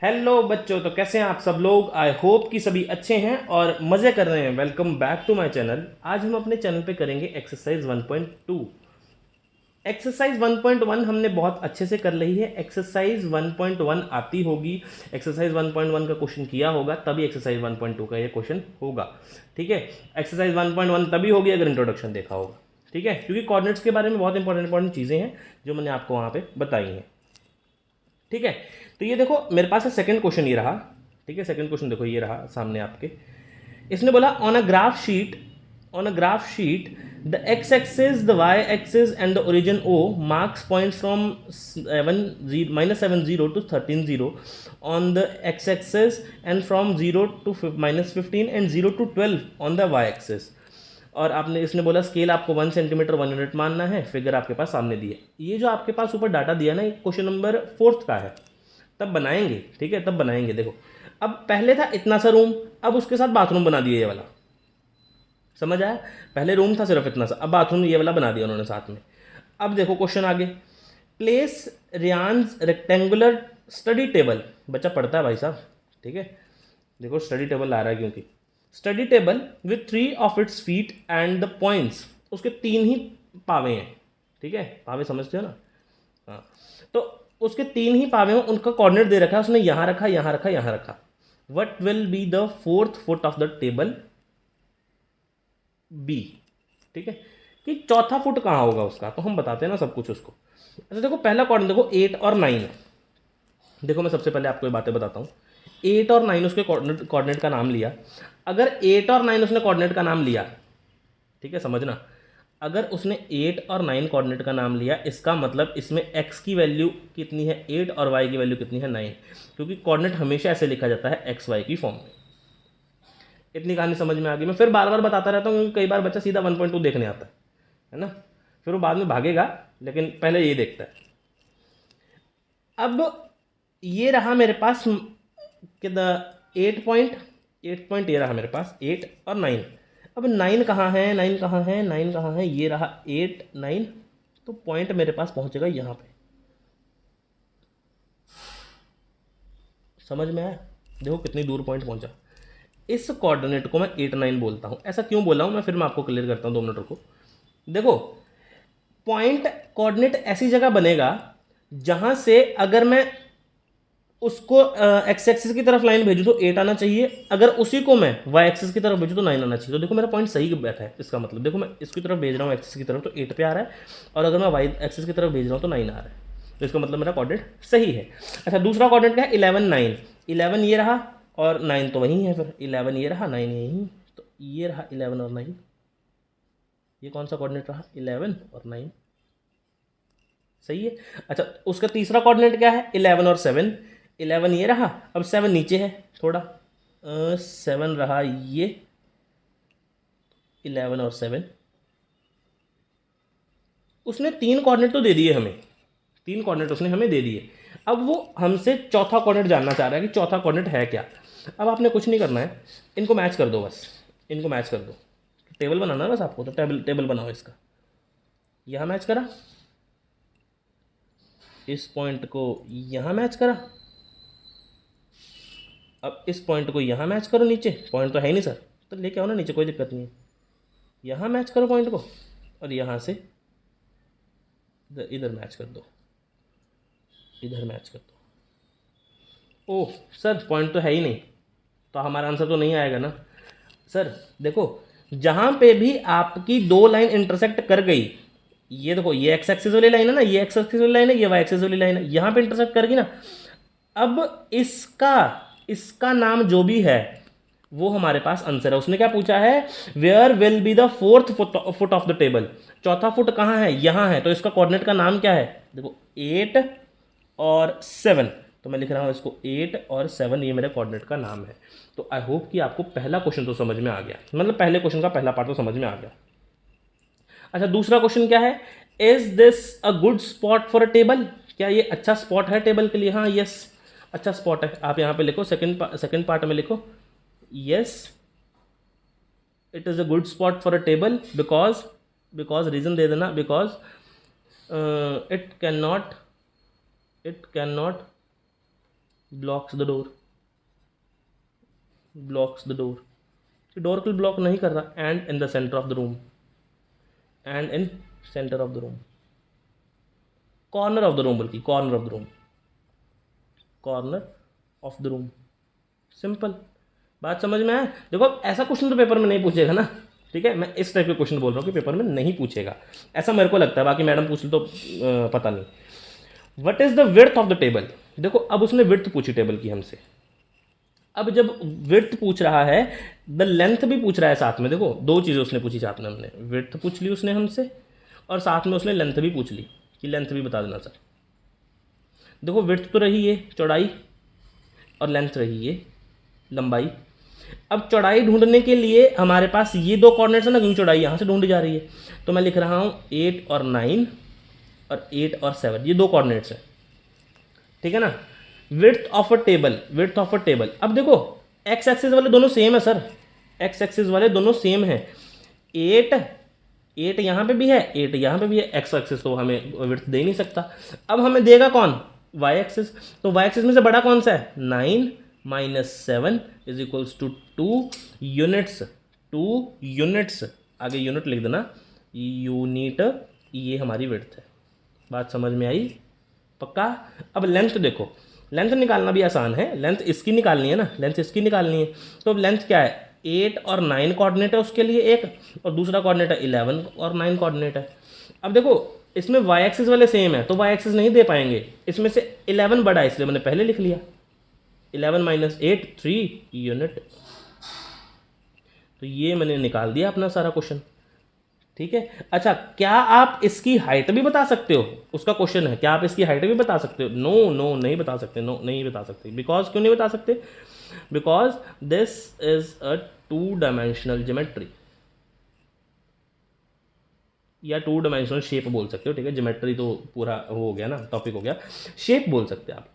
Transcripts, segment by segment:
Hello बच्चों, तो कैसे हैं आप सब लोग। आई होप कि सभी अच्छे हैं और मज़े कर रहे हैं। Welcome back to my channel. आज हम अपने चैनल पे करेंगे एक्सरसाइज 1.2। एक्सरसाइज 1.1 हमने बहुत अच्छे से कर ली है। एक्सरसाइज 1.1 आती होगी, एक्सरसाइज 1.1 का क्वेश्चन किया होगा, तभी एक्सरसाइज 1.2 का ये क्वेश्चन होगा। ठीक है, एक्सरसाइज 1.1 तभी होगी अगर इंट्रोडक्शन देखा होगा। ठीक है, क्योंकि कोऑर्डिनेट्स के बारे में बहुत इंपॉर्टेंट चीज़ें हैं जो मैंने आपको वहाँ पे बताई हैं। ठीक है, तो ये देखो मेरे पास है सेकंड क्वेश्चन ये रहा। ठीक है, सेकंड क्वेश्चन देखो ये रहा सामने आपके। इसने बोला on a graph sheet the X axis, the Y axis and the origin O marks points from -7 0 to 13 0 on the X axis and from 0 to -15 and 0 to 12 on the Y axis. और आपने इसने बोला scale आपको 1 centimetre 1 unit मानना है। Figure आपके पास सामने दी है। ये जो आपके पास ऊपर डाटा दिया ना, ये क्वेश्चन नंबर 4 का है। तब बनाएंगे, ठीक है, तब बनाएंगे। देखो, अब पहले था इतना सा रूम, अब उसके साथ बाथरूम बना दिया ये वाला। समझ आया? पहले रूम था सिर्फ इतना सा, अब बाथरूम ये वाला बना दिया उन्होंने साथ में। अब देखो क्वेश्चन आगे। Place Rian's rectangular study table. बच्चा पढ़ता है भाई साहब। ठीक है, देखो स्टडी टेबल आ रहा है क्योंकि study table with 3 of its feet and the points. उसके 3 ही पावे हैं। ठीक है, पावे समझते हो ना? हाँ, तो उसके 3 ही पावे हैं, उनका कोऑर्डिनेट दे रखा है उसने, यहाँ रखा, यहाँ रखा, यहाँ रखा। What will be the 4th foot of the table be. ठीक है, कि चौथा फुट कहाँ होगा उसका, तो हम बताते हैं ना सब कुछ उसको। अच्छा देखो, पहला कोऑर्डिनेट देखो 8 और 9। देखो मैं सबसे पहले आपको ये बातें बताता हूँ। 8 और 9 उसके कोऑर्डिनेट का नाम लिया। अगर 8 और 9 उसने कोऑर्डिनेट का नाम लिया, ठीक है, समझना, अगर उसने 8 और 9 कोऑर्डिनेट का नाम लिया, इसका मतलब इसमें x की वैल्यू कितनी है 8 और y की वैल्यू कितनी है 9, क्योंकि कोऑर्डिनेट हमेशा ऐसे लिखा जाता है एक्स वाई की फॉर्म में। इतनी कहानी समझ में आ गई। मैं फिर बार बार बताता रहता हूँ क्योंकि कई बार बच्चा सीधा 1.2 देखने आता है ना, फिर वो बाद में भागेगा, लेकिन पहले ये देखता है। अब ये रहा मेरे पास कि द 8 पॉइंट ये रहा मेरे पास 8 और 9। अब 9 कहाँ है, 9 कहाँ है, 9 कहाँ है, ये रहा 8 9। तो पॉइंट मेरे पास पहुंचेगा यहाँ पे। समझ में आया? देखो कितनी दूर पॉइंट पहुंचा। इस कोऑर्डिनेट को मैं 8 9 बोलता हूँ। ऐसा क्यों बोला हूँ मैं, फिर मैं आपको क्लियर करता हूँ, 2 मिनट रुको। देखो, पॉइंट कोऑर्डिनेट ऐसी जगह बनेगा जहां से अगर मैं उसको एक्स एक्सिस की तरफ लाइन भेजूँ तो 8 आना चाहिए, अगर उसी को मैं वाई एक्सिस की तरफ भेजूँ तो 9 आना चाहिए। तो देखो मेरा पॉइंट सही बैठा है। इसका मतलब देखो, मैं इसकी तरफ भेज रहा हूँ एक्सिस की तरफ तो 8 पे आ रहा है, और अगर मैं वाई एक्सिस की तरफ भेज रहा हूँ तो 9 आ रहा है। तो इसका मतलब मेरा कोऑर्डिनेट सही है। अच्छा, दूसरा कोऑर्डिनेट क्या है? 11 9। 11 ये रहा और 9 तो वहीं है, फिर 11 ये रहा 9 यहीं, तो ये रहा 11 और 9। ये कौन सा कोऑर्डिनेट रहा? 11 और 9। सही है। अच्छा, उसका तीसरा कोऑर्डिनेट क्या है? 11 और 7। 11 ये रहा, अब 7 नीचे है थोड़ा, 7 रहा ये, 11 और 7। उसने 3 कोऑर्डिनेट तो दे दिए हमें, 3 कोऑर्डिनेट उसने हमें दे दिए। अब वो हमसे चौथा कोऑर्डिनेट जानना चाह रहा है कि चौथा कोऑर्डिनेट है क्या। अब आपने कुछ नहीं करना है, इनको मैच कर दो बस, इनको मैच कर दो। टेबल बनाना है बस आपको, तो टेबल बनाओ इसका। यहाँ मैच करा, इस पॉइंट को यहाँ मैच करा, अब इस पॉइंट को यहाँ मैच करो। नीचे पॉइंट तो है ही नहीं सर, तो लेके आओ ना नीचे, कोई दिक्कत नहीं है। यहाँ मैच करो पॉइंट को, और यहाँ से इधर मैच कर दो, इधर मैच कर दो। ओह सर, पॉइंट तो है ही नहीं, तो हमारा आंसर तो नहीं आएगा ना सर। देखो, जहाँ पे भी आपकी 2 लाइन इंटरसेक्ट कर गई, ये देखो, ये एक्स एक्सिस वाली लाइन है ना, ये एक्स एक्सिस वाली लाइन है, ये वाई एक्सिस वाली लाइन है, यहाँ पे इंटरसेक्ट कर गई ना। अब इसका इसका नाम जो भी है वो हमारे पास आंसर है। उसने क्या पूछा है? Where will be the 4th foot of the table. चौथा फुट कहाँ है? यहाँ है, तो इसका कोऑर्डिनेट का नाम क्या है? देखो 8 और 7, तो मैं लिख रहा हूँ इसको 8 और 7, ये मेरे कोऑर्डिनेट का नाम है। तो आई होप कि आपको पहला क्वेश्चन तो समझ में आ गया, मतलब पहले क्वेश्चन का पहला पार्ट तो समझ में आ गया। अच्छा, दूसरा क्वेश्चन क्या है? Is this a good spot for a table. क्या ये अच्छा स्पॉट है टेबल के लिए? हाँ, यस, अच्छा स्पॉट है। आप यहाँ पे लिखो, सेकंड पार्ट में लिखो, yes it is a good spot for a table because reason दे देना, because it can not blocks the door, blocks the door, door को ब्लॉक नहीं कर रहा। And in the centre of the room, and in centre of the room, corner of the room, बल्कि corner of the room, corner of the room. Simple बात समझ में आया। देखो ऐसा क्वेश्चन तो पेपर में नहीं पूछेगा ना, ठीक है, मैं इस टाइप के क्वेश्चन बोल रहा हूँ कि पेपर में नहीं पूछेगा, ऐसा मेरे को लगता है, बाकी मैडम पूछ लो तो पता नहीं। What is the width of the table, देखो अब उसने विड्थ पूछी टेबल की हमसे। अब जब विड्थ पूछ रहा है, द लेंथ भी पूछ रहा है साथ में। देखो दो चीज़ें उसने पूछी साथ में, हमने विड्थ पूछ ली उसने हमसे, और साथ में उसने लेंथ भी पूछ ली कि लेंथ भी बता देना सर। देखो विड्थ तो रही है चौड़ाई, और लेंथ रही है लंबाई। अब चौड़ाई ढूंढने के लिए हमारे पास ये दो कोऑर्डिनेट्स है ना, क्योंकि चौड़ाई यहाँ से ढूंढी जा रही है, तो मैं लिख रहा हूँ 8 और 9 और 8 और 7, ये दो कोऑर्डिनेट्स हैं, ठीक है ना। Width of a table, width of a table. अब देखो एक्स एक्सिस वाले दोनों सेम है सर, एक्स एक्सिस वाले दोनों सेम है। 8 यहाँ पे भी है, 8 यहाँ पे भी है, एक्स एक्सिस तो हमें विड्थ दे नहीं सकता। अब हमें देगा कौन, वाई एक्सिस। तो वाई एक्सिस में से बड़ा कौन सा है, 9 minus 7 is equals to 2 units, 2 units, आगे यूनिट लिख देना, यूनिट, ये हमारी विड्थ है। बात समझ में आई, पक्का। अब लेंथ देखो, लेंथ निकालना भी आसान है, लेंथ इसकी निकालनी है ना, लेंथ इसकी निकालनी है। तो अब लेंथ क्या है, 8 और 9 कोऑर्डिनेट है उसके लिए एक, और दूसरा कोऑर्डिनेट है 11 और 9 कोऑर्डिनेट है। अब देखो इसमें वाई एक्सिस वाले सेम है, तो वाई एक्सिस नहीं दे पाएंगे, इसमें से 11 बड़ा है इसलिए मैंने पहले लिख लिया, 11 माइनस 8 3 यूनिट। तो ये मैंने निकाल दिया अपना सारा क्वेश्चन, ठीक है। अच्छा क्या आप इसकी हाइट भी बता सकते हो, उसका क्वेश्चन है, क्या आप इसकी हाइट भी बता सकते हो। नो नो नहीं बता सकते, नो नहीं बता सकते। बिकॉज क्यों नहीं बता सकते, because this is a 2 dimensional geometry, या 2 डायमेंशनल शेप बोल सकते हो, ठीक है। ज्योमेट्री तो पूरा हो गया ना, टॉपिक हो गया, शेप बोल सकते हैं आप,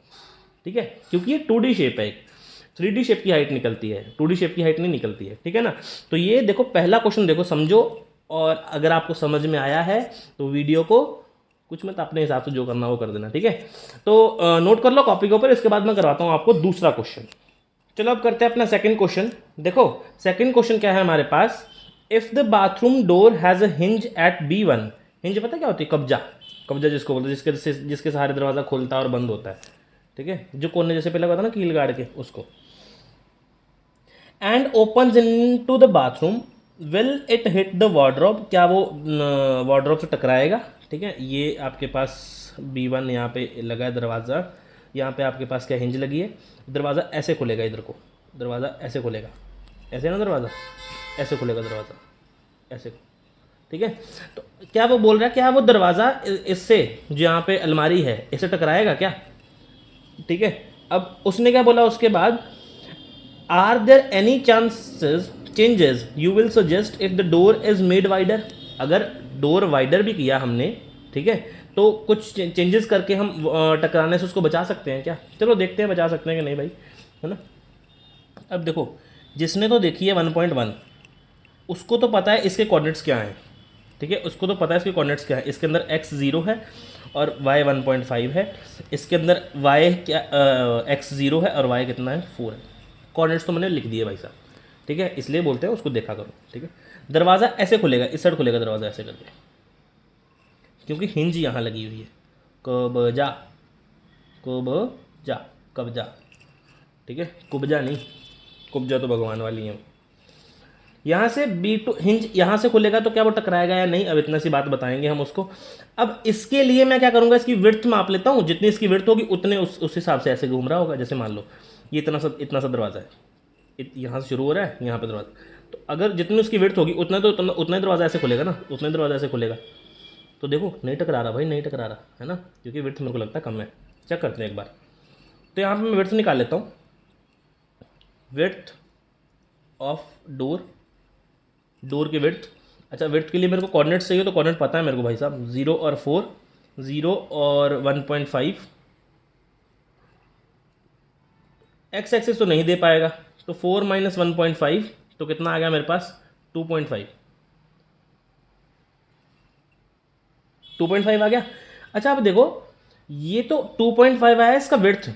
ठीक है, क्योंकि ये 2D शेप है, एक 3D शेप की हाइट निकलती है, 2D शेप की हाइट नहीं निकलती है, ठीक है ना। तो ये देखो पहला क्वेश्चन देखो, समझो, और अगर आपको समझ में आया है तो वीडियो को कुछ मत, अपने हिसाब से जो करना वो कर देना, ठीक है। तो नोट कर लो कॉपी के ऊपर, इसके बाद मैं करवाता हूँ आपको दूसरा क्वेश्चन। चलो अब करते हैं अपना सेकंड क्वेश्चन। देखो सेकंड क्वेश्चन क्या है हमारे पास, if the bathroom door has a hinge at B1, hinge पता क्या होती है, कब्जा, कब्जा जिसको बोलते हैं, जिसके सहारे दरवाजा खोलता है और बंद होता है, ठीक है, जो कोने जैसे पहले बताया ना कील गाड़ के उसको। And opens into the bathroom, will it hit the wardrobe, क्या वो वार्डरोब से टकराएगा, ठीक है। ये आपके पास B1 यहाँ पे लगा है दरवाज़ा, यहाँ पे आपके पास क्या हिंज लगी है, दरवाज़ा ऐसे खुलेगा, इधर को दरवाज़ा ऐसे खुलेगा, ऐसे ना दरवाज़ा ऐसे खुलेगा, दरवाज़ा ऐसे, ठीक है। तो क्या वो बोल रहा है, क्या वो दरवाज़ा इससे जो यहाँ पे अलमारी है इससे टकराएगा क्या, ठीक है। अब उसने क्या बोला उसके बाद, are there any chances changes you will suggest if the door is made wider, अगर डोर वाइडर भी किया हमने, ठीक है, तो कुछ चेंजेस करके हम टकराने से उसको बचा सकते हैं क्या। चलो देखते हैं बचा सकते हैं कि नहीं भाई, है ना। अब देखो जिसने तो देखी है 1.1 उसको तो पता है इसके कोऑर्डिनेट्स क्या हैं, ठीक है, उसको तो पता है इसके कोऑर्डिनेट्स क्या है। इसके अंदर x 0 है और y 1.5 है, इसके अंदर y क्या x 0 है और y कितना है 4 है। कोऑर्डिनेट्स तो मैंने लिख दिए भाई साहब, ठीक है, इसलिए बोलते हैं उसको देखा करो, ठीक है। दरवाज़ा ऐसे खुलेगा, इस साइड खुलेगा दरवाज़ा ऐसे करके, क्योंकि हिंज यहाँ लगी हुई है, कब्जा, कब्जा, कब्जा, ठीक है, कुब्जा नहीं, कुब्जा तो भगवान वाली है। यहाँ से B2 हिंज यहाँ से खुलेगा तो क्या वो टकराएगा या नहीं, अब इतना सी बात बताएंगे हम उसको। अब इसके लिए मैं क्या करूँगा, इसकी विड्थ माप लेता हूँ, जितनी इसकी विड्थ होगी उतने उस हिसाब से ऐसे घूम रहा होगा। जैसे मान लो ये इतना सा दरवाज़ा है, यहाँ से शुरू हो रहा है यहाँ पे दरवाज़ा, तो अगर जितनी उसकी विड्थ होगी उतना तो उतना ही दरवाज़ा ऐसे खुलेगा ना, उतना ही दरवाज़ा ऐसे खुलेगा। तो देखो नहीं टकरा रहा भाई, नहीं टकरा रहा है ना, क्योंकि विड्थ मेरे को लगता है कम है। चेक करते हैं एक बार। तो यहाँ पर मैं विड्थ निकाल लेता हूँ, विड्थ ऑफ डोर की विड्थ। अच्छा विड्थ के लिए मेरे को कोऑर्डिनेट चाहिए, तो कोऑर्डिनेट पता है मेरे को भाई साहब, 0 और 4, 0 और 1.5। एक्स एक्सिस तो नहीं दे पाएगा, तो 4 माइनस 1.5 तो कितना आ गया मेरे पास 2.5, 2.5 आ गया। अच्छा अब देखो ये तो 2.5 आया इसका विड्थ,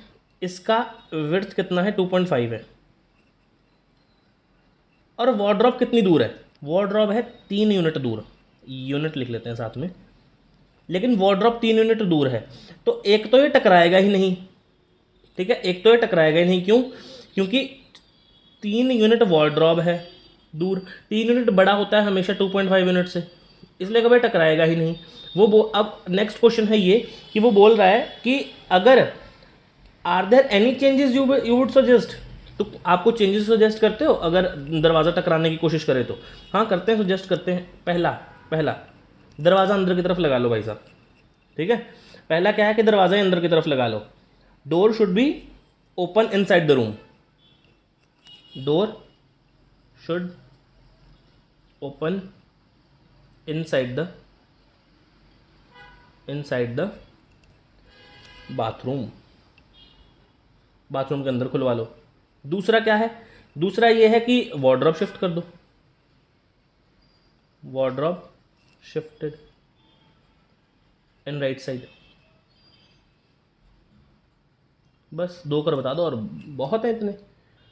इसका विड्थ कितना है 2.5 है, और वार्डरोब कितनी दूर है, वार्डरोब है 3 यूनिट दूर, यूनिट लिख लेते हैं साथ में, लेकिन वार्डरोब 3 यूनिट दूर है, तो एक तो ये टकराएगा ही नहीं, ठीक है, एक तो ये टकराएगा ही नहीं, क्यों, क्योंकि 3 यूनिट वार्डरोब है दूर, 3 यूनिट बड़ा होता है हमेशा 2.5 यूनिट से, इसलिए कभी टकराएगा ही नहीं। अब नेक्स्ट क्वेश्चन है ये कि वो बोल रहा है कि अगर are there any changes you would suggest, तो आपको चेंजेस सजेस्ट करते हो अगर दरवाज़ा टकराने की कोशिश करे तो? हाँ करते हैं, सजेस्ट करते हैं। पहला दरवाज़ा अंदर की तरफ लगा लो भाई साहब, ठीक है, पहला क्या है कि दरवाज़ा अंदर की तरफ लगा लो, door should be open inside the room, door should open inside the bathroom, bathroom के अंदर खुलवा लो। दूसरा क्या है, दूसरा ये है कि वार्डरोब शिफ्ट कर दो, wardrobe shifted in right side, बस 2 कर बता दो और बहुत है इतने।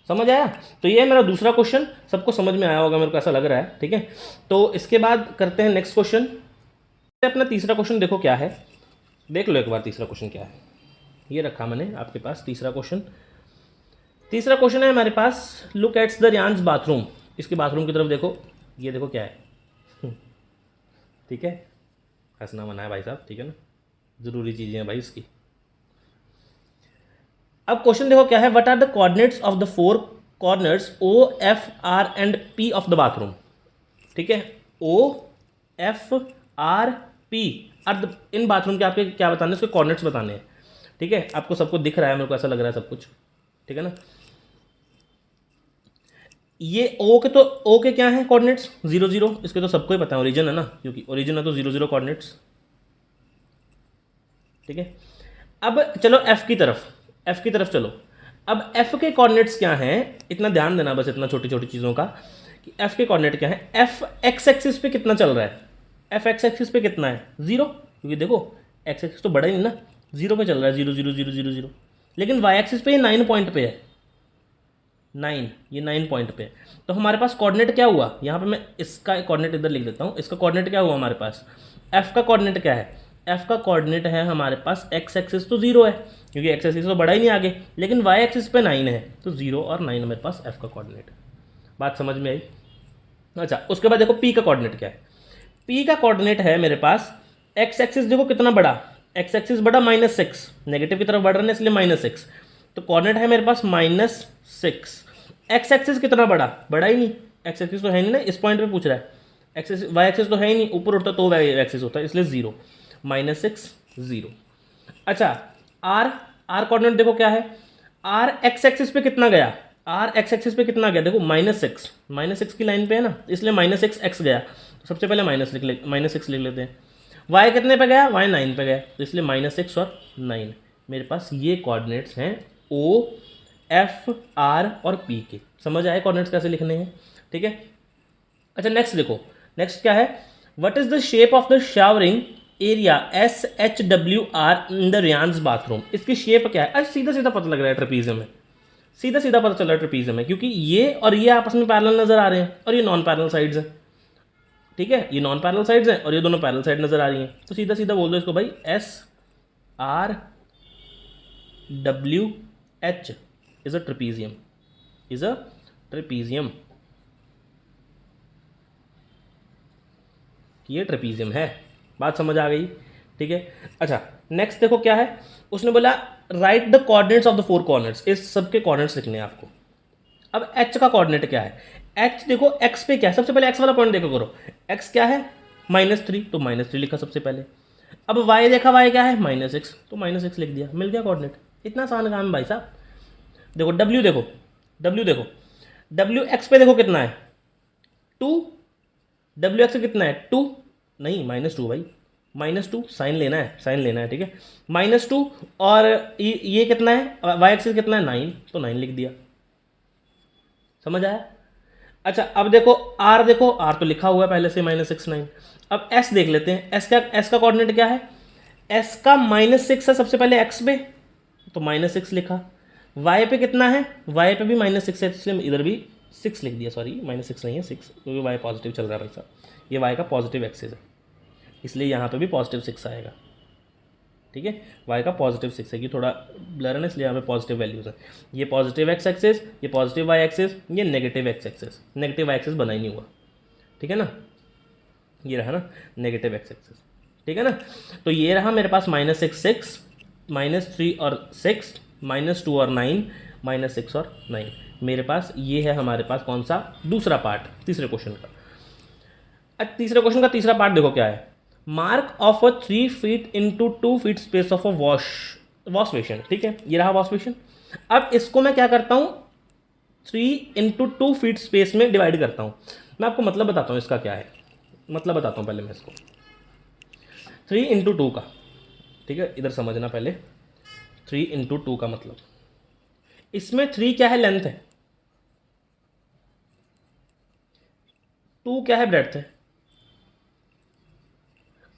समझ आया? तो ये है मेरा दूसरा क्वेश्चन, सबको समझ में आया होगा मेरे को ऐसा लग रहा है, ठीक है। तो इसके बाद करते हैं नेक्स्ट क्वेश्चन। अपना तीसरा क्वेश्चन देखो क्या है, देख लो एक बार तीसरा क्वेश्चन क्या है, ये रखा मैंने आपके पास तीसरा क्वेश्चन। तीसरा क्वेश्चन है हमारे पास, लुक एट्स द रियांस बाथरूम, इसके बाथरूम की तरफ देखो, ये देखो क्या है, ठीक है, हंसना मना है भाई साहब, ठीक है ना, ज़रूरी चीज़ें हैं भाई इसकी। अब क्वेश्चन देखो क्या है, what are the coordinates of the 4 corners O, F, R and P of the bathroom, ठीक है, O, F, R, P are in bathroom के आपके क्या बताने, उसके कोऑर्डिनेट्स बताने हैं, ठीक है। आपको सबको दिख रहा है, मेरे को ऐसा लग रहा है सब कुछ, ठीक है ना। ये O के क्या है कोऑर्डिनेट्स, 0 0, इसके तो सबको ही पता है, ओरिजिन है ना, क्योंकि ओरिजिन है तो 0 0 कोऑर्डिनेट्स, ठीक है। अब चलो F की तरफ चलो। अब F के कोऑर्डिनेट्स क्या हैं, इतना ध्यान देना बस, इतना छोटी छोटी चीज़ों का कि F के कोऑर्डिनेट क्या है। F एक्स एक्सिस पे कितना चल रहा है, F एक्स एक्सिस पे कितना है 0, क्योंकि देखो एक्स एक्सिस तो बड़ा ही नहीं ना, 0 पे चल रहा है, 0 0 0 0 0, लेकिन वाई एक्सिस पे ये 9 पॉइंट पे है, 9, ये 9 पॉइंट पे है। तो हमारे पास कोऑर्डिनेट क्या हुआ, यहाँ पे मैं इसका कोऑर्डिनेट इधर लिख देता हूँ, इसका कोऑर्डिनेट क्या हुआ हमारे पास, F का कोऑर्डिनेट क्या है, F का कोऑर्डिनेट है हमारे पास एक्स एक्सिस तो 0 है, क्योंकि एक्स एक्सिस तो बड़ा ही नहीं आगे, लेकिन वाई एक्सिस पे 9 है, तो 0 और 9 मेरे पास F का कोऑर्डिनेट है। बात समझ में आई? अच्छा, उसके बाद देखो P का कोऑर्डिनेट क्या है, P का कोऑर्डिनेट है मेरे पास, एक्स एक्सिस देखो कितना बड़ा, एक्स एक्सिस बड़ा -6, नेगेटिव की तरफ बढ़ रहे हैं इसलिए -6, तो कोऑर्डिनेट है मेरे पास -6। एक्स एक्सिस कितना बड़ा ही नहीं, एक्स एक्सिस तो है नहीं ना, इस पॉइंट पे पूछ रहा है, एक्सिस वाई एक्सिस तो है ही नहीं, ऊपर उठता तो वाई एक्सिस होता है, इसलिए 0, -6 0। अच्छा, आर कोऑर्डिनेट देखो क्या है, आर एक्स एक्सिस पे कितना गया, आर एक्स एक्सिस पे कितना गया, देखो -6 की लाइन पे है ना, इसलिए -6 एक्स गया, तो सबसे पहले -6 लिख लेते हैं। वाई कितने पे गया, वाई 9 पे गया, तो इसलिए -6 और 9, मेरे पास ये कोऑर्डिनेट्स हैं O, F, R और P के। समझ आए कोऑर्डिनेट्स कैसे लिखने हैं, ठीक है। अच्छा नेक्स्ट देखो, नेक्स्ट क्या है, what is the shape of the showering area SHWR in the Rian's bathroom, इसकी शेप क्या है। अच्छा सीधा सीधा पता लग रहा है ट्रेपीजियम है, सीधा सीधा पता चल रहा है ट्रेपीजियम है, क्योंकि ये और ये आपस में पैरेलल नजर आ रहे हैं और ये नॉन पैरेलल साइड्स हैं, ठीक है, ये नॉन पैरेलल साइड्स हैं और ये दोनों पैरेलल साइड नजर आ रही हैं, तो सीधा सीधा बोल दो इसको भाई SRWH is a trapezium, is a trapezium, ये ट्रेपीजियम है। बात समझ आ गई, ठीक है। अच्छा नेक्स्ट देखो क्या है, उसने बोला right the coordinates of the 4 corners, इस सब के कोऑर्डिनेट्स लिखने हैं आपको। अब H का कोऑर्डिनेट क्या है, H देखो X पे क्या है, सबसे पहले X वाला पॉइंट देखो करो, X क्या है -3, तो -3 लिखा सबसे पहले। अब Y देखा, Y क्या है -6, तो -6 लिख दिया, मिल गया कोऑर्डिनेट, इतना आसान काम है भाई साहब। देखो W देखो, W X पे देखो कितना है 2, W X कितना है 2, नहीं -2 भाई, -2 साइन लेना है, ठीक है, -2 और ये कितना है, वाई एक्सिस कितना है 9, तो 9 लिख दिया, समझ आया। अच्छा अब देखो R तो लिखा हुआ है पहले से -6 9। अब S देख लेते हैं, S का कोऑर्डिनेट क्या है, S का -6 है सबसे पहले X पे, तो -6 लिखा, वाई पे कितना है, वाई पे भी -6 है, इसलिए इधर भी 6 लिख दिया, सॉरी -6 नहीं है 6, क्योंकि वाई पॉजिटिव चल रहा है भाई साहब, ये वाई का पॉजिटिव एक्सिस है, इसलिए यहाँ पे भी +6 आएगा। ठीक है, वाई का +6 है, कि थोड़ा ब्लर है ना, इसलिए यहाँ पे पॉजिटिव वैल्यूज है। ये पॉजिटिव एक्स एक्सिस, ये पॉजिटिव वाई एक्सिस, ये negative X axis, negative Y axis बना ही नहीं हुआ। ठीक है ना, ये रहा ना नेगेटिव एक्स एक्सिस। ठीक है ना, तो ये रहा मेरे पास -6 6, -3 और 6, -2 और 9, -6 और 9, मेरे पास ये है हमारे पास कौन सा, दूसरा पार्ट तीसरे क्वेश्चन का। अब तीसरे क्वेश्चन का तीसरा पार्ट देखो क्या है, mark of a 3 feet into 2 feet space of a wash basin. ठीक है, ये रहा वॉश बेसिन। अब इसको मैं क्या करता हूँ, 3 इंटू 2 फीट स्पेस में डिवाइड करता हूँ। मैं आपको मतलब बताता हूँ इसका क्या है, मतलब बताता हूँ पहले मैं इसको, 3 इंटू 2 का। ठीक है, इधर समझना पहले, 3 इंटू 2 का मतलब, इसमें 3 क्या है, लेंथ है, 2 क्या है, ब्रेड्थ है।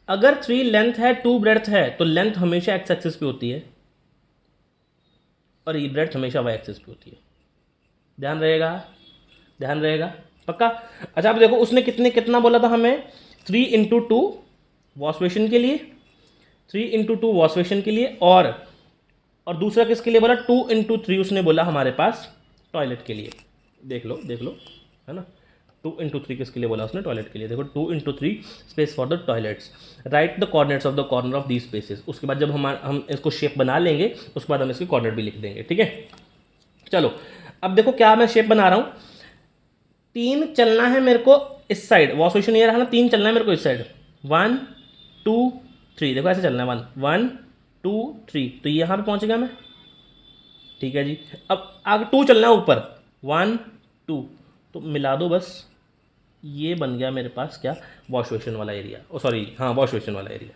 अगर 3 लेंथ है 2 ब्रेड्थ है, तो लेंथ हमेशा एक्स एक्सिस पे होती है और ये ब्रेड्थ हमेशा वाई एक्सिस पे होती है। ध्यान रहेगा, ध्यान रहेगा, पक्का। अच्छा अब देखो उसने कितना बोला था हमें, 3 इंटू 2 वॉश बेसिन के लिए, 3 इंटू 2 वॉश बेसिन के लिए, और दूसरा किसके लिए बोला, 2 इंटू 3 उसने बोला हमारे पास टॉयलेट के लिए। देख लो है ना, 2 इंटू 3 किसके लिए बोला उसने, टॉयलेट के लिए। देखो 2 into 3 space for the toilets, right the coordinates of the corner of these spaces. उसके बाद जब हम इसको शेप बना लेंगे, उसके बाद हम इसके कोऑर्डिनेट भी लिख देंगे। ठीक है, चलो अब देखो क्या मैं शेप बना रहा हूँ, 3 चलना है मेरे को इस साइड, वॉश बेसिन ये रहा ना, 3 चलना है मेरे को इस साइड, 1 2 3, देखो ऐसे चलना है, 1 2 3, तो यहाँ पे पहुँच गया मैं। ठीक है जी, अब आगे 2 चलना है ऊपर, 1 2, तो मिला दो बस, ये बन गया मेरे पास क्या, वॉश बेसिन वाला एरिया, ओ सॉरी हाँ वॉश बेसिन वाला एरिया।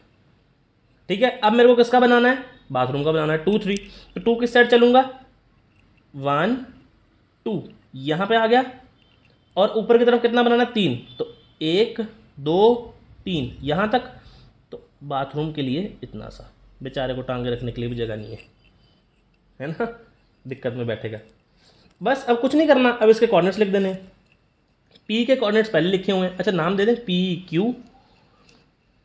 ठीक है, अब मेरे को किसका बनाना है, बाथरूम का बनाना है, 2 3, तो 2 किस साइड चलूँगा, 1 2, यहाँ पे आ गया, और ऊपर की तरफ कितना बनाना है, 3, तो 1 2 3 यहाँ तक। तो बाथरूम के लिए इतना सा, बेचारे को टांगे रखने के लिए भी जगह नहीं है ना, दिक्कत में बैठेगा। बस अब कुछ नहीं करना, अब इसके कोऑर्डिनेट्स लिख देने, पी के कोऑर्डिनेट्स पहले लिखे हुए हैं। अच्छा नाम दे दें, पी क्यू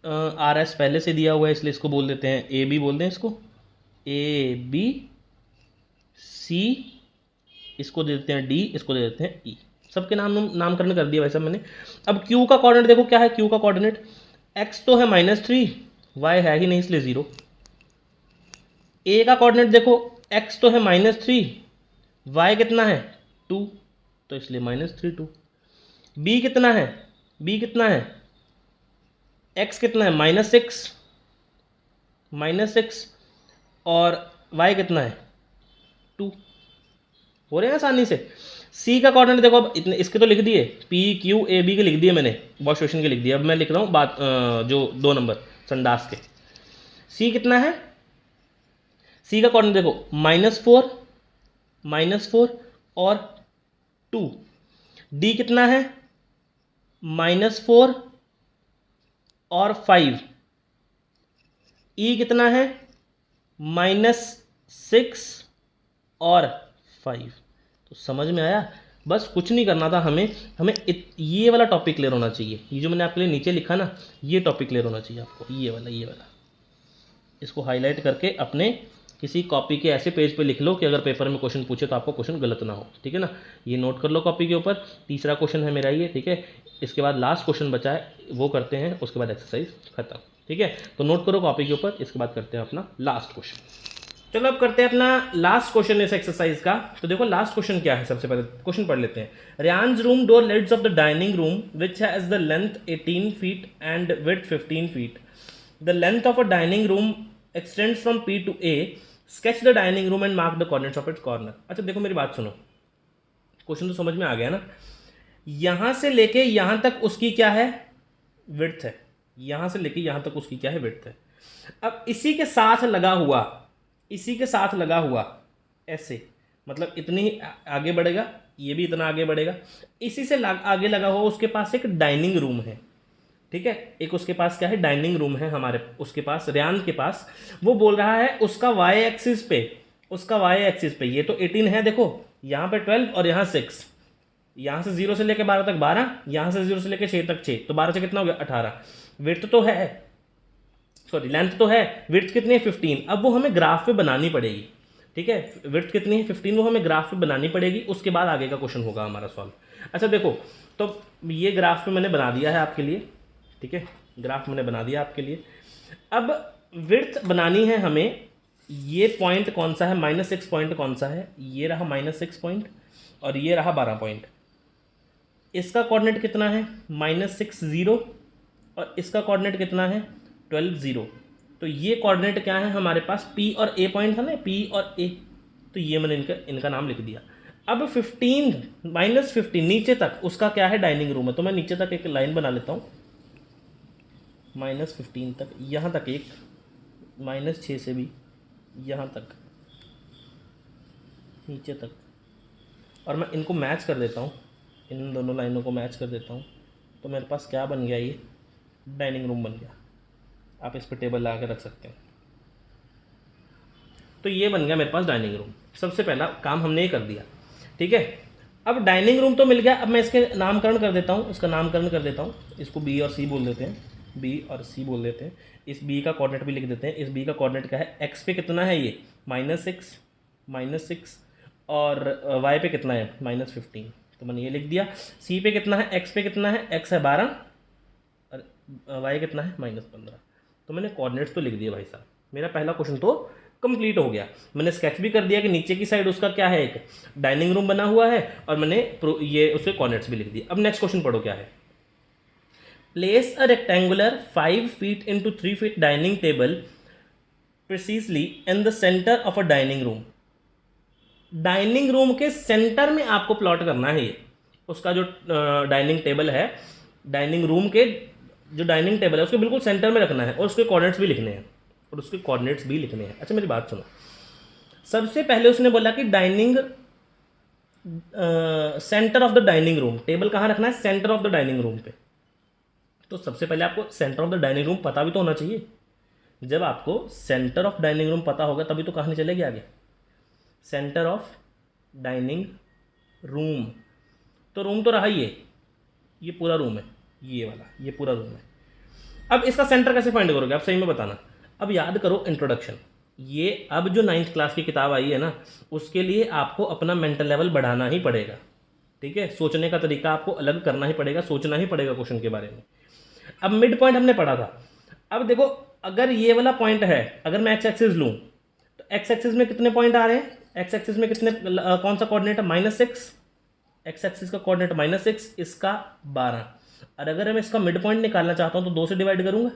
आर एस पहले से दिया हुआ है, इसलिए इसको बोल देते हैं ए बी, बोल दें इसको ए बी, सी इसको दे देते हैं डी, इसको दे देते हैं ई, सबके नामकरण कर दिया वैसा मैंने। अब क्यू का कोऑर्डिनेट देखो क्या है, क्यू का कोऑर्डिनेट एक्स तो है -3, वाई है ही नहीं इसलिए 0। ए का कोऑर्डिनेट देखो, एक्स तो है -3, वाई कितना है 2, तो इसलिए -3 2। बी कितना है, बी कितना है, एक्स कितना है -6 और वाई कितना है 2, हो रहे हैं आसानी से। सी का कोऑर्डिनेट देखो, अब इतने इसके तो लिख दिए, पी क्यू ए बी के लिख दिए मैंने, वॉश बेसिन के लिख दिए। अब मैं लिख रहा हूँ बात जो 2 नंबर संडास के, सी कितना है, सी का कोऑर्डिनेट देखो -4 और 2। डी कितना है, -4 और 5। ई कितना है, -6 और 5। तो समझ में आया, बस कुछ नहीं करना था हमें, ये वाला टॉपिक क्लियर होना चाहिए, ये जो मैंने आपके लिए नीचे लिखा ना, ये टॉपिक क्लियर होना चाहिए आपको, ये वाला इसको हाईलाइट करके अपने किसी कॉपी के ऐसे पेज पे लिख लो कि अगर पेपर में क्वेश्चन पूछे तो आपको क्वेश्चन गलत ना हो। ठीक है ना, ये नोट कर लो कॉपी के ऊपर। तीसरा क्वेश्चन है मेरा ये, ठीक है, इसके बाद लास्ट क्वेश्चन बचा है वो करते हैं, उसके बाद एक्सरसाइज खत्म। ठीक है, तो नोट करो कॉपी के ऊपर, इसके बाद करते हैं अपना लास्ट क्वेश्चन। चलो अब करते हैं अपना लास्ट क्वेश्चन इस एक्सरसाइज का। तो देखो लास्ट क्वेश्चन क्या है, सबसे पहले क्वेश्चन पढ़ लेते हैं। Rian's room door leads of the dining room which has the length 18 feet and width 15 feet. The length of a dining room extends from P to A, sketch the dining room and mark the corners of its corner. अच्छा देखो मेरी बात सुनो, question तो समझ में आ गया ना, यहां से लेके यहां तक उसकी क्या है, विड्थ है, यहां से लेके यहां तक उसकी क्या है, विड्थ है। अब इसी के साथ लगा हुआ ऐसे, मतलब इतनी ही आगे बढ़ेगा, ये भी इतना आगे बढ़ेगा, इसी से आगे लगा हुआ उसके पास एक डाइनिंग रूम है। ठीक है, एक उसके पास क्या है, डाइनिंग रूम है हमारे, उसके पास, रियान के पास। वो बोल रहा है उसका वाई एक्सिस पे उसका वाई एक्सिस पे, ये तो 18 है, देखो यहाँ पे 12 और यहाँ 6, यहाँ से 0 से लेकर 12 तक 12, यहाँ से 0 से लेकर 6 तक 6, तो 12 से कितना हो गया 18। विड्थ तो है, सॉरी लेंथ तो है, विड्थ कितनी है 15। अब वो हमें ग्राफ पे बनानी पड़ेगी, ठीक है, विड्थ कितनी है 15, वो हमें ग्राफ पे बनानी पड़ेगी, उसके बाद आगे का क्वेश्चन होगा हमारा सॉल्व। अच्छा देखो, तो ये ग्राफ पे मैंने बना दिया है आपके लिए, ठीक है, ग्राफ मैंने बना दिया आपके लिए। अब विड्थ बनानी है हमें, ये पॉइंट कौन सा है, -6 पॉइंट कौन सा है, ये रहा -6 पॉइंट और ये रहा 12 पॉइंट। इसका कोऑर्डिनेट कितना है -6 0 और इसका कोऑर्डिनेट कितना है 12 0। तो ये कोऑर्डिनेट क्या है हमारे पास, P और A पॉइंट था ना, P और A, तो ये मैंने इनका नाम लिख दिया। अब 15 -15 नीचे तक उसका क्या है, डाइनिंग रूम है, तो मैं नीचे तक एक लाइन बना लेता हूँ, -15 तक, यहाँ तक एक, -6 से भी यहाँ तक नीचे तक, और मैं इनको मैच कर देता हूँ, इन दोनों लाइनों को मैच कर देता हूँ, तो मेरे पास क्या बन गया, ये डाइनिंग रूम बन गया। आप इस पर टेबल लगा के रख सकते हैं। तो ये बन गया मेरे पास डाइनिंग रूम। सबसे पहला काम हमने ये कर दिया, ठीक है। अब डाइनिंग रूम तो मिल गया, अब मैं इसके नामकरण कर देता हूँ, इसका नामकरण कर देता हूँ, इसको बी और सी बोल देते हैं, बी और सी बोल देते हैं। इस बी का कोऑर्डिनेट भी लिख देते हैं, इस बी का कोऑर्डिनेट क्या है, एक्स पे कितना है ये -6 और वाई पे कितना है -15, तो मैंने ये लिख दिया। सी पे कितना है, एक्स पे कितना है, एक्स है 12 और वाई कितना है -15, तो मैंने कोऑर्डिनेट्स तो लिख दिए भाई साहब। मेरा पहला क्वेश्चन तो कंप्लीट हो गया। मैंने स्केच भी कर दिया कि नीचे की साइड उसका क्या है, एक डाइनिंग रूम बना हुआ है, और मैंने ये उसके कोऑर्डिनेट्स भी लिख दिए। अब नेक्स्ट क्वेश्चन पढ़ो क्या है, place a rectangular 5 feet into 3 feet dining table precisely in the centre of a dining room. Dining room के सेंटर में आपको प्लॉट करना है ये, उसका जो डाइनिंग टेबल है, डाइनिंग रूम के जो डाइनिंग टेबल है उसके बिल्कुल सेंटर में रखना है, और उसके कोऑर्डिनेट्स भी लिखने हैं, अच्छा मेरी बात सुनो, सबसे पहले उसने बोला कि dining centre of the dining room, table कहाँ रखना है, centre of the dining room पे। तो सबसे पहले आपको centre of the dining room पता भी तो होना चाहिए। जब आपको सेंटर ऑफ डाइनिंग रूम पता होगा तभी तो कहानी चलेगी आगे। सेंटर ऑफ डाइनिंग रूम, तो रूम तो रहा ही है, ये पूरा रूम है, ये वाला ये पूरा रूम है। अब इसका सेंटर कैसे फाइंड करोगे आप, सही में बताना। अब याद करो इंट्रोडक्शन, ये अब जो 9th क्लास की किताब आई है ना, उसके लिए आपको अपना मेंटल लेवल बढ़ाना ही पड़ेगा, ठीक है, सोचने का तरीका आपको अलग करना ही पड़ेगा, सोचना ही पड़ेगा क्वेश्चन के बारे में। अब मिड पॉइंट हमने पढ़ा था। अब देखो, अगर ये वाला पॉइंट है, अगर मैं एक्स एक्सिस लूँ तो एक्स एक्सिस में कितने पॉइंट आ रहे हैं, एक्स एक्सिस में कितने, कौन सा कोऑर्डिनेट है -6, एक्स एक्सिस का कोऑर्डिनेट -6, इसका 12, और अगर मैं इसका मिड पॉइंट निकालना चाहता हूँ तो 2 से डिवाइड करूँगा,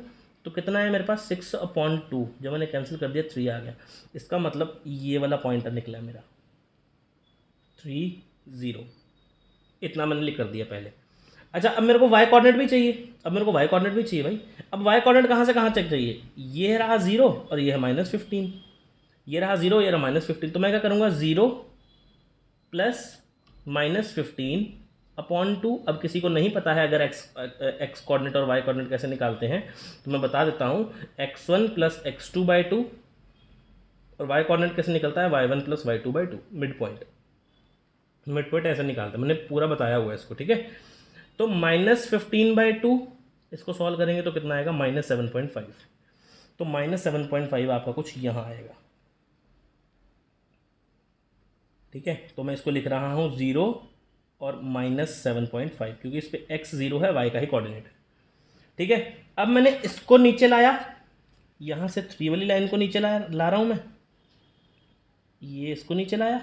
तो कितना है मेरे पास 6/2, जब मैंने कैंसिल कर दिया 3 आ गया। इसका मतलब ये वाला पॉइंट निकला मेरा 3 0, इतना मैंने लिख कर दिया पहले। अच्छा, अब मेरे को वाई कोऑर्डिनेट भी चाहिए, भाई। अब वाई कोऑर्डिनेट कहाँ से कहाँ तक चाहिए, ये रहा 0 और ये है -15, ये रहा 0, ये रहा -15, तो मैं क्या करूँगा 0 + -15/2। अब किसी को नहीं पता है अगर एक्स कोऑर्डिनेट और वाई कोऑर्डिनेट कैसे निकालते हैं, तो मैं बता देता हूँ, x1 + x2/2, और वाई कोऑर्डिनेट कैसे निकलता है, y1 + y2/2, मिड पॉइंट ऐसे निकालते हैं, मैंने पूरा बताया हुआ है इसको, ठीक है। तो -15/2 इसको सॉल्व करेंगे तो कितना आएगा, -7.5, तो -7.5 आपका कुछ यहाँ आएगा, ठीक है। तो मैं इसको लिख रहा हूँ 0 और -7.5, क्योंकि इस पर x 0 है, y का ही कोऑर्डिनेट है, ठीक है। अब मैंने इसको नीचे लाया, यहाँ से 3 वाली लाइन को नीचे ला रहा हूँ मैं, ये इसको नीचे लाया,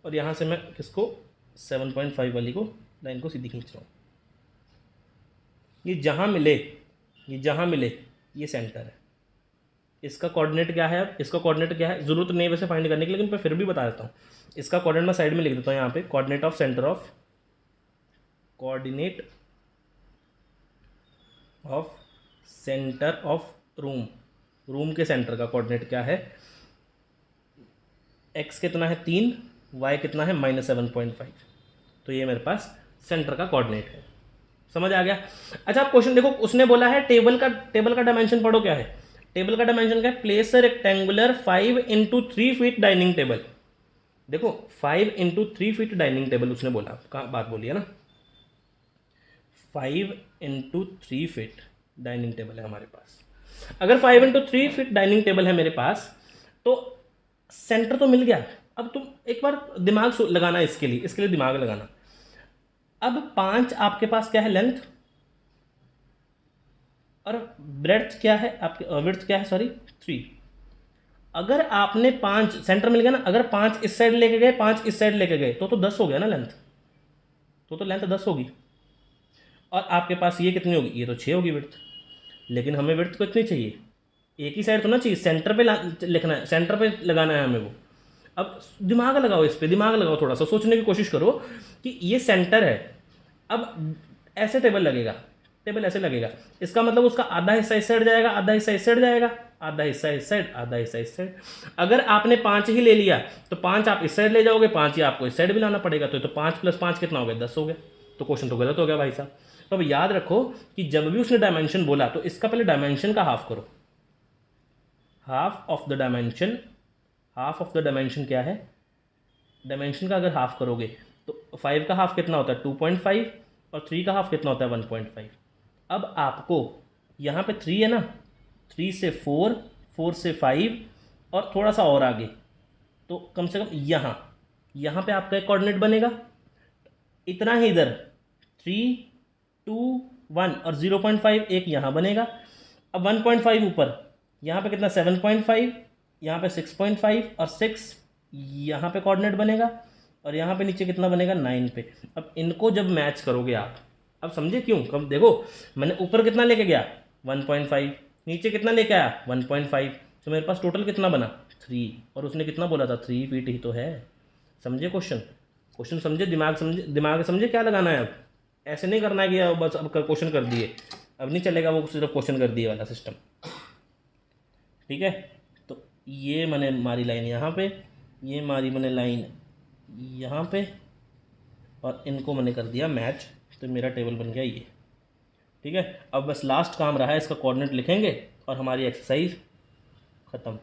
और यहाँ से मैं किसको 7.5 वाली को लाइन को सीधी खींच रहा हूँ। ये जहाँ मिले ये सेंटर है। इसका कोऑर्डिनेट क्या है, अब इसका कोऑर्डिनेट क्या है, ज़रूरत नहीं है वैसे फाइंड करने की, लेकिन मैं फिर भी बता देता हूँ। इसका कोऑर्डिनेट मैं साइड में लिख देता हूँ, यहाँ पे coordinate of centre of room के सेंटर का कोऑर्डिनेट क्या है, x कितना है 3, y कितना है -7.5, तो ये मेरे पास सेंटर का कोऑर्डिनेट है। समझ आ गया। अच्छा, आप क्वेश्चन देखो, उसने बोला है टेबल का डायमेंशन पढ़ो क्या है, टेबल का डायमेंशन क्या है, place a rectangular 5 × 3 feet dining table. देखो 5 × 3 फीट डाइनिंग टेबल उसने बोला, कहाँ बात बोली है ना, 5 × 3 फीट डाइनिंग टेबल है हमारे पास। अगर 5 × 3 फीट डाइनिंग टेबल है मेरे पास तो सेंटर तो मिल गया। अब तुम एक बार दिमाग लगाना इसके लिए दिमाग लगाना। अब 5 आपके पास क्या है, लेंथ, और ब्रेड्थ क्या है आपके, विड्थ क्या है सॉरी, 3। अगर आपने 5 सेंटर मिल गया ना, अगर 5 इस साइड लेके गए 5 इस साइड लेके गए तो 10 हो गया ना लेंथ, तो लेंथ 10 होगी। और आपके पास ये कितनी होगी, ये तो 6 होगी विड्थ। लेकिन हमें विड्थ कितनी चाहिए, एक ही साइड तो ना चाहिए, सेंटर पे लिखना है, सेंटर पे लगाना है हमें वो। अब दिमाग लगाओ, इस पे दिमाग लगाओ, थोड़ा सा सोचने की कोशिश करो कि ये सेंटर है। अब ऐसे टेबल लगेगा, टेबल ऐसे लगेगा, इसका मतलब उसका आधा हिस्सा इस साइड जाएगा, आधा हिस्सा इस साइड जाएगा, आधा हिस्सा इस साइड, आधा हिस्सा इस साइड। अगर आपने 5 ही ले लिया तो 5 आप इस साइड ले जाओगे, 5 ही आपको इस साइड भी लाना पड़ेगा, तो 5 + 5 कितना हो गया, 10 हो गया। तो क्वेश्चन तो गलत हो गया भाई साहब। तो अब याद रखो कि जब भी उसने डायमेंशन बोला तो इसका पहले डायमेंशन का हाफ करो। Half of the dimension, half of the dimension क्या है, डायमेंशन का अगर हाफ करोगे तो 5 का हाफ कितना होता है 2.5, और 3 का हाफ कितना होता है 1.5। अब आपको यहाँ पे 3 है ना, 3 से 4, 4 से 5 और थोड़ा सा और आगे, तो कम से कम यहाँ पे आपका एक कोऑर्डिनेट बनेगा, इतना ही इधर 3, 2, 1 और 0.5 एक यहाँ बनेगा। अब 1.5 ऊपर, यहाँ पे कितना 7.5, यहाँ पे 6.5 और 6 यहाँ पे कोऑर्डिनेट बनेगा, और यहाँ पे नीचे कितना बनेगा 9 पे। अब इनको जब मैच करोगे आप, अब समझे क्यों, कब देखो मैंने ऊपर कितना लेके गया 1.5, नीचे कितना लेके आया 1.5, तो मेरे पास टोटल कितना बना 3, और उसने कितना बोला था 3 फीट ही तो है। समझे क्वेश्चन समझे, दिमाग समझे क्या लगाना है। अब ऐसे नहीं करना है कि बस अब क्वेश्चन कर दिए, अब नहीं चलेगा वो सिर्फ क्वेश्चन कर दिए वाला सिस्टम, ठीक है। तो ये मैंने मारी लाइन यहाँ पे, ये मारी मैंने लाइन यहाँ पे, और इनको मैंने कर दिया मैच, तो मेरा टेबल बन गया ये, ठीक है। अब बस लास्ट काम रहा है, इसका कोऑर्डिनेट लिखेंगे और हमारी एक्सरसाइज ख़त्म।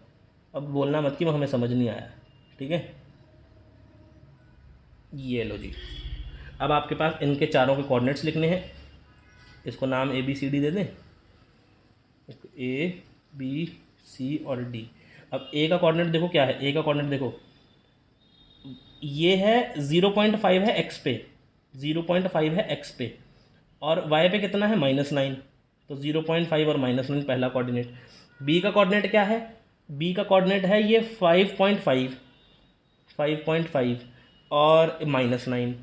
अब बोलना मत कि हमें समझ नहीं आया, ठीक है। ये लो जी, अब आपके पास इनके चारों के कोऑर्डिनेट्स लिखने हैं, इसको नाम ABCD दे दें, ABC और D। अब A का कोऑर्डिनेट देखो क्या है, A का कोऑर्डिनेट देखो ये है 0.5 है x पे, 0.5 है x पे, और y पे कितना है -9, तो 0.5 और -9 पहला कोऑर्डिनेट। B का कोऑर्डिनेट क्या है, B का कोऑर्डिनेट है ये 5.5 और -9।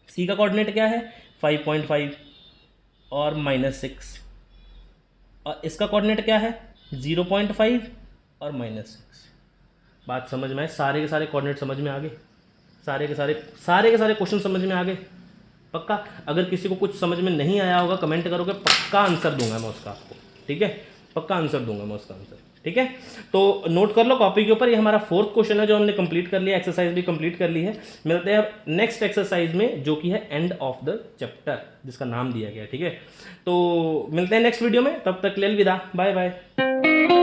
C का कोऑर्डिनेट क्या है 5.5 और -6, और इसका कोऑर्डिनेट क्या है 0.5 और -6। बात समझ में आए, सारे के सारे कोऑर्डिनेट समझ में आ गए, सारे के सारे क्वेश्चन समझ में आ गए पक्का। अगर किसी को कुछ समझ में नहीं आया होगा कमेंट करोगे, पक्का आंसर दूंगा मैं उसका आपको, ठीक है, पक्का आंसर दूंगा मैं उसका आंसर, ठीक है। तो नोट कर लो कॉपी के ऊपर, ये हमारा 4th क्वेश्चन है जो हमने कंप्लीट कर लिया, एक्सरसाइज भी कंप्लीट कर ली है। मिलते हैं अब नेक्स्ट एक्सरसाइज में जो कि है एंड ऑफ द चैप्टर, जिसका नाम दिया गया, ठीक है। तो मिलते हैं नेक्स्ट वीडियो में, तब तक के लिए अलविदा, बाय बाय।